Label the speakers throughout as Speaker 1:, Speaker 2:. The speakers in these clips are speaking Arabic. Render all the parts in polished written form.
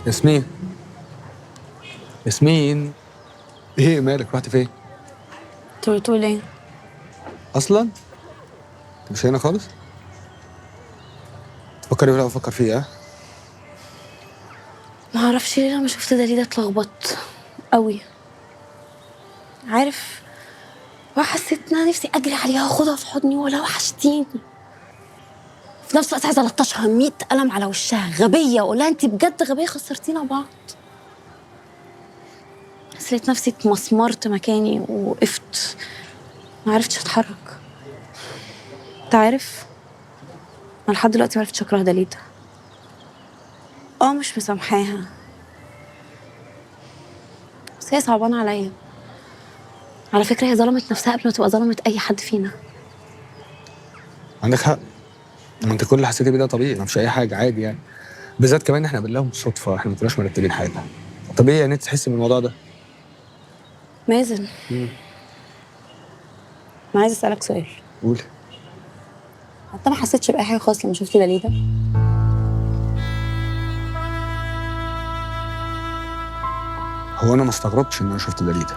Speaker 1: ياسمين، ياسمين، ايه مالك؟ رحت فين؟
Speaker 2: تقول ايه؟
Speaker 1: اصلا انت مش هنا خالص؟ فكري ولا بفكر فيه؟ ها؟
Speaker 2: ما اعرفش ليه لما شفت دليده اتلخبطت قوي. عارف، وحسيت ان انا نفسي اجري عليها واخدها في حضني ولا وحشتيني. في نفس الوقت عايزه الطشها 100 قلم على وشها، غبيه، واقول لها انت بجد غبيه خسرتينا بعض. بس لقيت نفسي اتمسمرت مكاني ووقفت، ما عرفتش اتحرك. انت عارف، انا لحد دلوقتي ما عرفتش اكره دليده. مش مسامحاها، بس هي صعبانه عليا. على فكره هي ظلمت نفسها قبل ما تبقى ظلمت اي حد فينا.
Speaker 1: عندك حق. ما انت كل اللي حسيتي بيه ده طبيعي، ما فيش اي حاجه، عادي يعني. بالذات كمان احنا قابلناهم بالصدفه، احنا ما كناش مرتبين حاجه. طبيعي يعني انت تحسي بالموضوع ده.
Speaker 2: مازن، انا عايزه اسالك سؤال.
Speaker 1: قولي.
Speaker 2: انت ما حسيتش باي حاجه خالص لما شفت دليده؟
Speaker 1: هو انا ما استغربتش ان انا شفت دليده،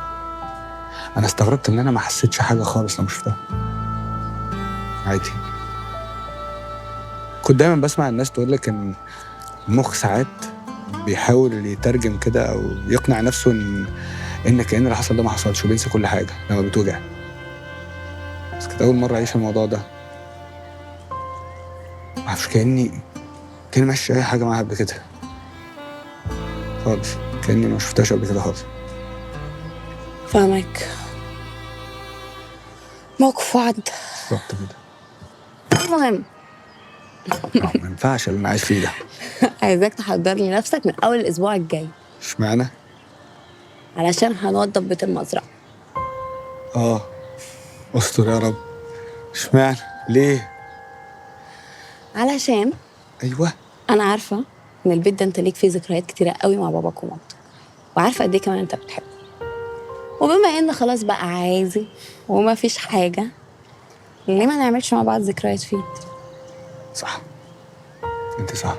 Speaker 1: انا استغربت ان انا ما حسيتش حاجه خالص لما شفتها. عادي. كنت دايما بسمع الناس تقول لك ان المخ ساعات بيحاول يترجم كده او يقنع نفسه ان كأن اللي حصل ده ما حصلش، وبينسى كل حاجه لما بتوجع. بس كانت اول مره اعيش الموضوع ده. ما اعرفش، كاني ماشي اي حاجه معاها قبل كده خالص، كاني ما شفتهاش قبل كده خالص.
Speaker 2: فاهمك. موقف وعد.
Speaker 1: بالظبط كده.
Speaker 2: المهم
Speaker 1: ما ينفعش اللي انا عايش فيه ده.
Speaker 2: عايزاك تحضر لي نفسك من اول الاسبوع الجاي.
Speaker 1: اشمعنى؟
Speaker 2: علشان هنوضب بيت المزرعه.
Speaker 1: استر يا رب. اشمعنى؟ ليه؟
Speaker 2: علشان
Speaker 1: ايوه.
Speaker 2: انا عارفه ان البيت ده انت ليك فيه ذكريات كتيره قوي مع باباك ومامتك، وعارفه قد ايه كمان انت بتحبه. وبما ان خلاص بقى عادي وما فيش حاجه، ليه ما نعملش مع بعض ذكريات فيه؟
Speaker 1: صح، انت صح.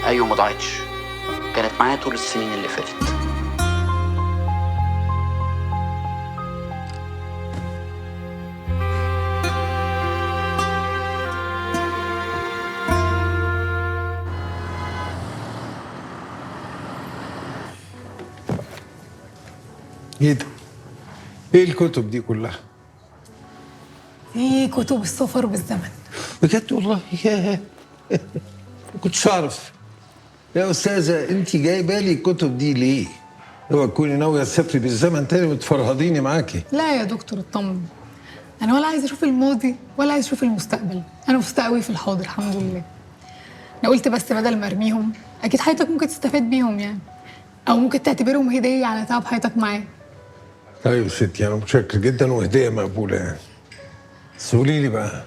Speaker 3: ايوه، ما ضاعتش، كانت معايا طول السنين اللي فاتت.
Speaker 4: ايه ده؟ ايه الكتب دي كلها؟
Speaker 5: دي كتب السفر بالزمن.
Speaker 4: بجد والله؟ ياه، ما كنتش اعرف. يا استاذه، انت جايبه لي الكتب دي ليه؟ اوعي تكوني ناويه تسافري بالزمن تاني وتفرهديني معاكي.
Speaker 5: لا يا دكتور اطمن، انا ولا عايزه اشوف الماضي ولا عايزه اشوف المستقبل، انا مبسوطه قوي في الحاضر الحمد لله. انا قلت بس بدل ما ارميهم اكيد حياتك ممكن تستفاد بيهم يعني، او ممكن تعتبرهم هديه على تعب حياتك معايا.
Speaker 4: طيب يا ستي، انا متشكر جدا وهديه مقبوله يعني. بس قولي لي بقى،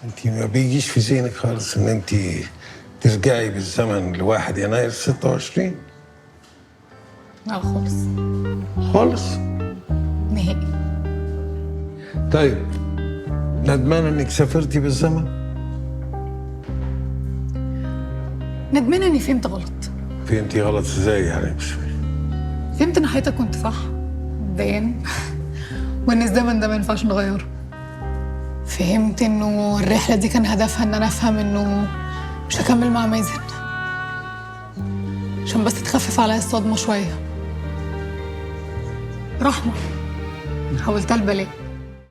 Speaker 4: انت ما بيجيش في ذهنك خالص ان انت ترجعي بالزمن ل1 يناير 26؟
Speaker 5: لا خالص.
Speaker 4: خالص؟
Speaker 5: نهائي.
Speaker 4: طيب، ندمانه انك سافرتي بالزمن؟
Speaker 5: ندمانه اني فهمت غلط.
Speaker 4: فهمتي غلط ازاي يعني؟ مش فاهم.
Speaker 5: فهمت ان حياتك كنت صح مبدئيا وان الزمن ده ما ينفعش نغيره. فهمت انه الرحله دي كان هدفها ان انا افهم انه مش هكمل مع مازن، عشان بس تخفف عليا الصدمه شويه. رحمه حولتها لبلاء.